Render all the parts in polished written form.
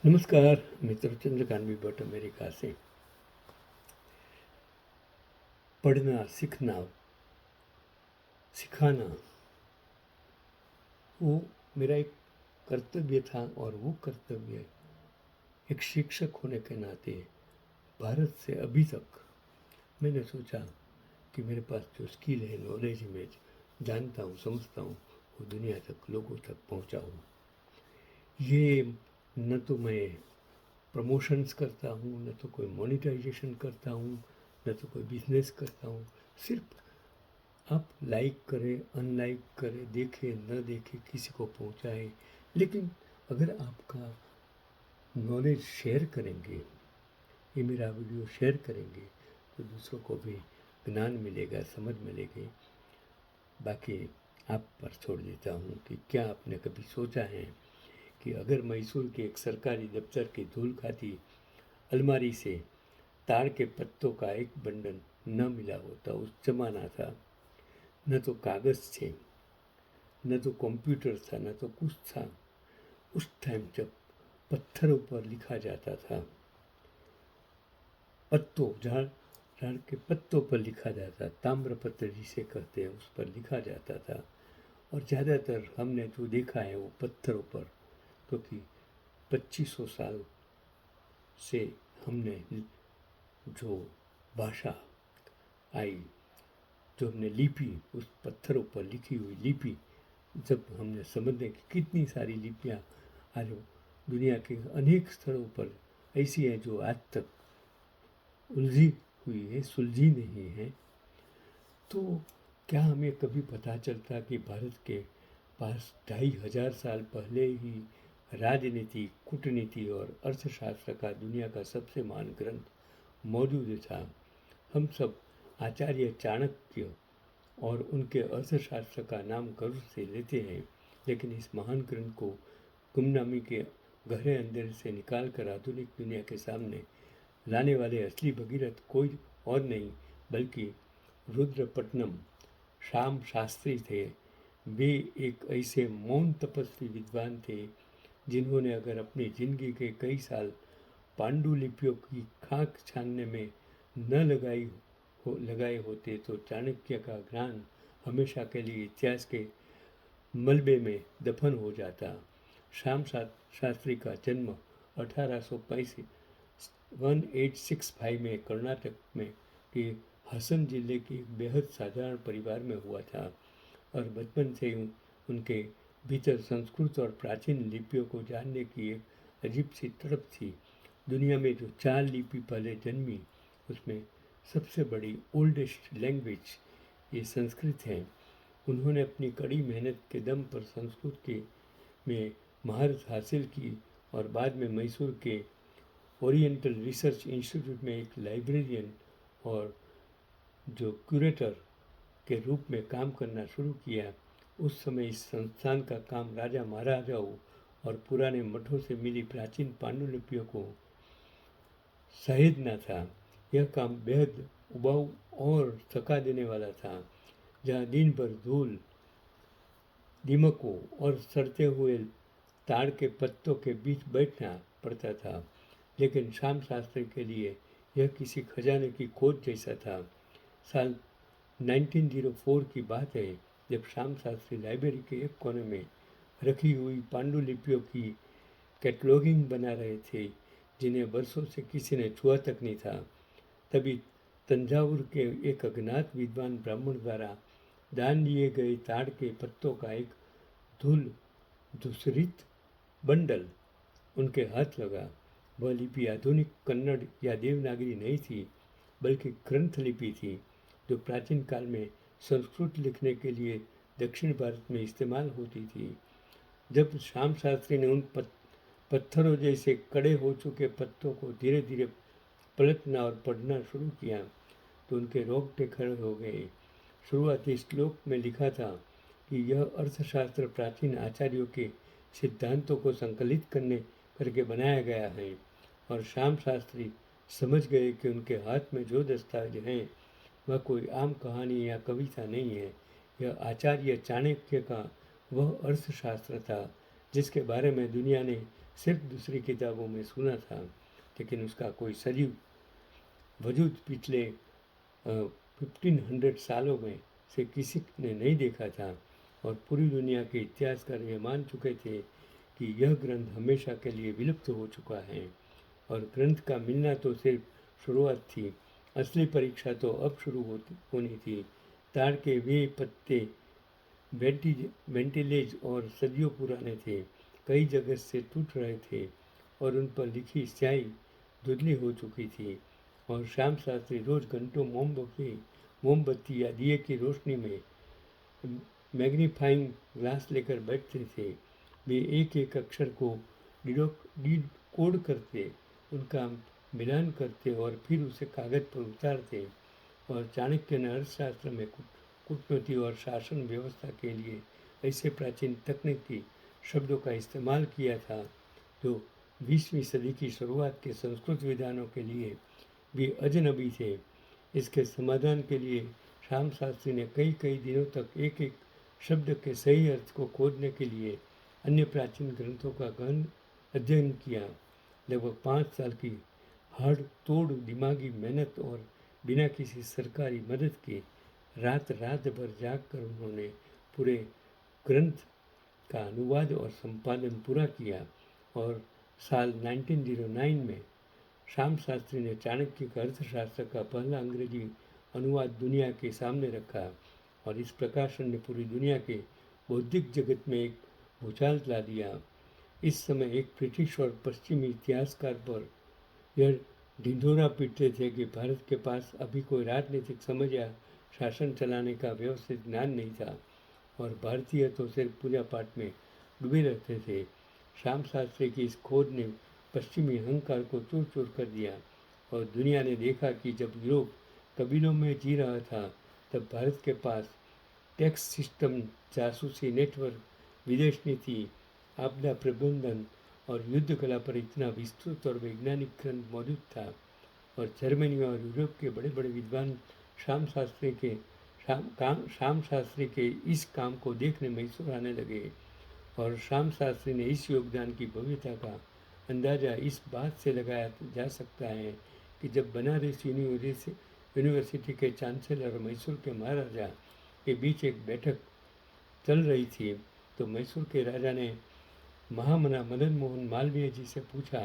नमस्कार मित्र, चंद्रकांत भट्ट अमेरिका से। पढ़ना, सीखना, सिखाना वो मेरा एक कर्तव्य था। और वो कर्तव्य एक शिक्षक होने के नाते भारत से अभी तक मैंने सोचा कि मेरे पास जो स्किल है, नॉलेज में जानता हूँ, समझता हूँ, वो दुनिया तक, लोगों तक पहुँचाऊँ। ये न तो मैं प्रमोशंस करता हूँ, न तो कोई मोनेटाइजेशन करता हूँ, न तो कोई बिजनेस करता हूँ। सिर्फ आप लाइक करें, अनलाइक करें, देखें न देखें, किसी को पहुँचाएं, लेकिन अगर आपका नॉलेज शेयर करेंगे, ये मेरा वीडियो शेयर करेंगे, तो दूसरों को भी ज्ञान मिलेगा, समझ मिलेगी। बाकी आप पर छोड़ देता हूँ कि क्या आपने कभी सोचा है कि अगर मैसूर के एक सरकारी दफ्तर की धूल खाती अलमारी से ताड़ के पत्तों का एक बंडल न मिला होता। उस जमाना था, न तो कागज़ थे, न तो कंप्यूटर था, न तो कुछ था। उस टाइम जब पत्थरों पर लिखा जाता था, पत्तों, झाड़ के पत्तों पर लिखा जाता, ताम्रपत्र जिसे कहते हैं, उस पर लिखा जाता था। और ज़्यादातर हमने जो देखा है वो पत्थरों पर, क्योंकि 2500 साल से हमने जो भाषा आई, जो हमने लिपि, उस पत्थरों पर लिखी हुई लिपि, जब हमने समझने की कितनी सारी लिपियाँ आज दुनिया के अनेक स्थलों पर ऐसी हैं जो आज तक उलझी हुई है, सुलझी नहीं है, तो क्या हमें कभी पता चलता कि भारत के पास 2500 साल पहले ही राजनीति, कूटनीति और अर्थशास्त्र का दुनिया का सबसे महान ग्रंथ मौजूद था। हम सब आचार्य चाणक्य और उनके अर्थशास्त्र का नाम गर्व से लेते हैं, लेकिन इस महान ग्रंथ को गुमनामी के गहरे अंधेरे से निकाल कर आधुनिक दुनिया के सामने लाने वाले असली भगीरथ कोई और नहीं बल्कि रुद्रपट्टनम श्याम शास्त्री थे। वे एक ऐसे मौन तपस्वी विद्वान थे जिन्होंने अगर अपनी जिंदगी के कई साल पांडुलिपियों की खाक छानने में न लगाए होते तो चाणक्य का ज्ञान हमेशा के लिए इतिहास के मलबे में दफन हो जाता। श्याम शास्त्री का जन्म 1865 में कर्नाटक में के हसन जिले के बेहद साधारण परिवार में हुआ था। और बचपन से ही उनके भीतर संस्कृत और प्राचीन लिपियों को जानने की एक अजीब सी तड़प थी। दुनिया में जो 4 लिपि पहले जन्मी, उसमें सबसे बड़ी ओल्डेस्ट लैंग्वेज ये संस्कृत है। उन्होंने अपनी कड़ी मेहनत के दम पर संस्कृत के में महारत हासिल की और बाद में मैसूर के ओरिएंटल रिसर्च इंस्टीट्यूट में एक लाइब्रेरियन और जो क्यूरेटर के रूप में काम करना शुरू किया। उस समय इस संस्थान का काम राजा महाराजाओं और पुराने मठों से मिली प्राचीन पांडुलिपियों को सहेजना था। यह काम बेहद उबाऊ और थका देने वाला था, जहाँ दिन भर धूल, दीमकों और सड़ते हुए ताड़ के पत्तों के बीच बैठना पड़ता था। लेकिन श्याम शास्त्री के लिए यह किसी खजाने की खोज जैसा था। साल 1904 की बात है, जब श्याम शास्त्री लाइब्रेरी के एक कोने में रखी हुई पांडुलिपियों की कैटलॉगिंग बना रहे थे, जिन्हें वर्षों से किसी ने छुआ तक नहीं था। तभी तंजावुर के एक अज्ञात विद्वान ब्राह्मण द्वारा दान लिए गए ताड़ के पत्तों का एक धूल दूसरित बंडल उनके हाथ लगा। वह लिपि आधुनिक कन्नड़ या देवनागरी नहीं थी, बल्कि ग्रंथ लिपि थी, जो प्राचीन काल में संस्कृत लिखने के लिए दक्षिण भारत में इस्तेमाल होती थी। जब श्याम शास्त्री ने उन पत्थरों जैसे कड़े हो चुके पत्तों को धीरे धीरे पलटना और पढ़ना शुरू किया, तो उनके रोंगटे खड़े हो गए। शुरुआती श्लोक में लिखा था कि यह अर्थशास्त्र प्राचीन आचार्यों के सिद्धांतों को संकलित करके बनाया गया है। और श्याम शास्त्री समझ गए कि उनके हाथ में जो दस्तावेज हैं वह कोई आम कहानी या कविता नहीं है। यह आचार्य चाणक्य का वह अर्थशास्त्र था जिसके बारे में दुनिया ने सिर्फ दूसरी किताबों में सुना था, लेकिन उसका कोई सजीव वजूद पिछले 1500 सालों में से किसी ने नहीं देखा था। और पूरी दुनिया के इतिहासकार ये मान चुके थे कि यह ग्रंथ हमेशा के लिए विलुप्त हो चुका है। और ग्रंथ का मिलना तो सिर्फ शुरुआत थी, असली परीक्षा तो अब शुरू होनी थी। ताड़ के वे पत्ते वेंटिलेज और सदियों पुराने थे, कई जगह से टूट रहे थे और उन पर लिखी स्याही धुंधली हो चुकी थी। और श्याम शास्त्री रोज घंटों मोमबत्ती या दिए की रोशनी में मैग्नीफाइंग ग्लास लेकर बैठते थे। वे एक एक अक्षर को डिकोड करते, उनका मिलान करते और फिर उसे कागज पर उतारते। और चाणक्य ने अर्थशास्त्र में कूटनीति और शासन व्यवस्था के लिए ऐसे प्राचीन तकनीकी शब्दों का इस्तेमाल किया था जो 20वीं सदी की शुरुआत के संस्कृत विधानों के लिए भी अजनबी थे। इसके समाधान के लिए श्याम शास्त्री ने कई कई दिनों तक एक एक शब्द के सही अर्थ को खोजने के लिए अन्य प्राचीन ग्रंथों का गहन अध्ययन किया। लगभग 5 साल की हाड़ तोड़ दिमागी मेहनत और बिना किसी सरकारी मदद के रात रात भर जाग कर उन्होंने पूरे ग्रंथ का अनुवाद और संपादन पूरा किया। और साल 1909 में श्याम शास्त्री ने चाणक्य का अर्थशास्त्र का पहला अंग्रेजी अनुवाद दुनिया के सामने रखा। और इस प्रकाशन ने पूरी दुनिया के बौद्धिक जगत में एक भूचाल ला दिया। इस समय एक ब्रिटिश और पश्चिमी इतिहासकार पर यह ढिंढोरा पीटते थे कि भारत के पास अभी कोई राजनीतिक समझ या शासन चलाने का व्यवस्थित ज्ञान नहीं था और भारतीय तो सिर्फ पूजा पाठ में डूबे रहते थे। श्याम शास्त्री की इस खोज ने पश्चिमी अहंकार को चूर चूर कर दिया और दुनिया ने देखा कि जब यूरोप कबीलों में जी रहा था, तब भारत के पास टैक्स सिस्टम, जासूसी नेटवर्क, विदेश नीति, आपदा प्रबंधन और युद्ध कला पर इतना विस्तृत और वैज्ञानिक ग्रंथ मौजूद था। और जर्मनी और यूरोप के बड़े बड़े विद्वान श्याम शास्त्री के इस काम को देखने मैसूर आने लगे। और श्याम शास्त्री ने इस योगदान की भव्यता का अंदाज़ा इस बात से लगाया जा सकता है कि जब बनारस यूनिवर्सिटी के चांसलर और मैसूर के महाराजा के बीच एक बैठक चल रही थी, तो मैसूर के राजा ने महामना मदन मोहन मालवीय जी से पूछा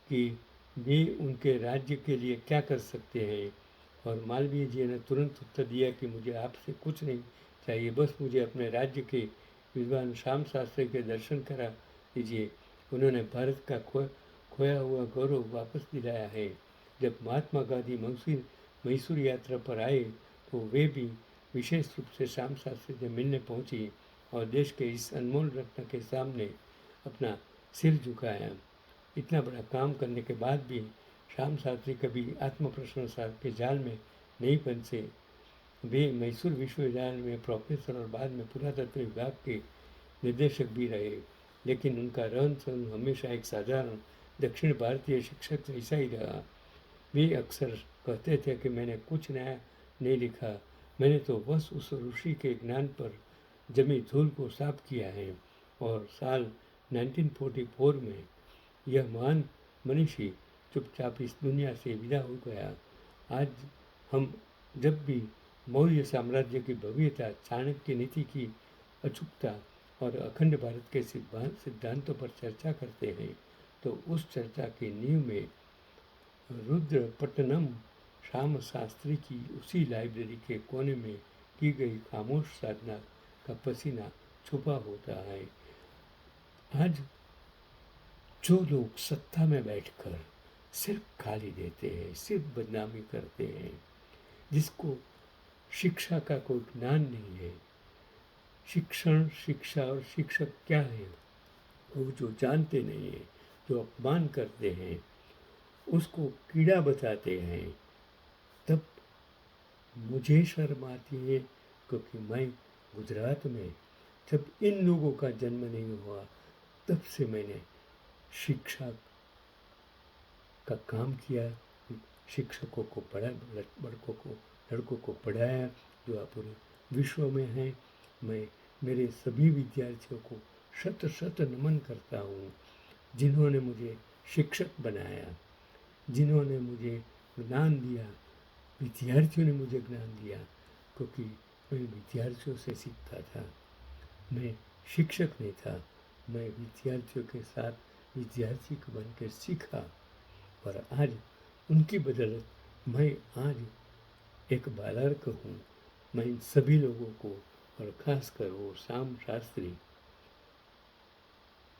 कि वे उनके राज्य के लिए क्या कर सकते हैं। और मालवीय जी ने तुरंत उत्तर दिया कि मुझे आपसे कुछ नहीं चाहिए, बस मुझे अपने राज्य के विद्वान श्याम शास्त्री के दर्शन करा दीजिए। उन्होंने भारत का खोया हुआ गौरव वापस दिलाया है। जब महात्मा गांधी मैसूर यात्रा पर आए तो वे भी विशेष रूप से श्याम शास्त्री से मिलने पहुंची और देश के इस अनमोल रत्न के सामने अपना सिर झुकाया। इतना बड़ा काम करने के बाद भी श्याम शास्त्री कभी आत्म प्रशंसा के जाल में नहीं फंसे। वे मैसूर विश्वविद्यालय में प्रोफेसर और बाद में पुरातत्व विभाग के निर्देशक भी रहे, लेकिन उनका रहन सहन हमेशा एक साधारण दक्षिण भारतीय शिक्षक जैसा ही रहा। वे अक्सर कहते थे कि मैंने कुछ नया नहीं लिखा, मैंने तो बस उस ऋषि के ज्ञान पर जमी धूल को साफ किया है। और साल 1944 में यह महान मनीषी चुपचाप इस दुनिया से विदा हो गया। आज हम जब भी मौर्य साम्राज्य की भव्यता, चाणक्य नीति की अचूकता और अखंड भारत के सिद्धांतों पर चर्चा करते हैं, तो उस चर्चा की नींव में रुद्रपट्टनम श्याम शास्त्री की उसी लाइब्रेरी के कोने में की गई खामोश साधना का पसीना छुपा होता है। आज जो लोग सत्ता में बैठकर सिर्फ गाली देते हैं, सिर्फ बदनामी करते हैं, जिसको शिक्षा का कोई ज्ञान नहीं है, शिक्षण, शिक्षा और शिक्षक क्या है वो जो जानते नहीं है, जो अपमान करते हैं, उसको कीड़ा बताते हैं, तब मुझे शर्म आती है। क्योंकि मैं गुजरात में जब इन लोगों का जन्म नहीं हुआ, तब से मैंने शिक्षा का काम किया, शिक्षकों को पढ़ा, लड़कों को पढ़ाया जो आप पूरे विश्व में हैं। मैं मेरे सभी विद्यार्थियों को शत शत नमन करता हूँ। जिन्होंने मुझे शिक्षक बनाया, जिन्होंने मुझे ज्ञान दिया, विद्यार्थियों ने मुझे ज्ञान दिया, क्योंकि मैं विद्यार्थियों से सीखता था। मैं शिक्षक नहीं था, मैं विद्यार्थियों के साथ विद्यार्थी बनकर सीखा और आज उनकी बदौलत मैं आज एक बालर्क हूँ। मैं इन सभी लोगों को और खासकर वो श्याम शास्त्री,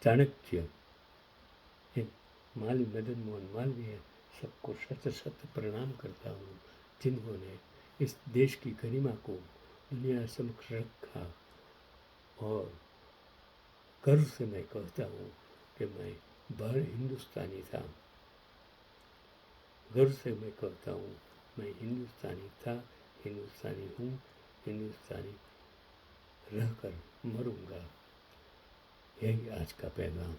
चाणक्य, माली मदन मोहन मालवीय, सबको शत शत प्रणाम करता हूँ, जिन्होंने इस देश की गरिमा को दुनिया समक्ष रखा। और गर्व से मैं कहता हूँ कि मैं बाहर हिंदुस्तानी था। गर्व से मैं कहता हूँ मैं हिंदुस्तानी था, हिंदुस्तानी हूँ, हिंदुस्तानी रहकर मरूंगा। यही आज का पैगाम।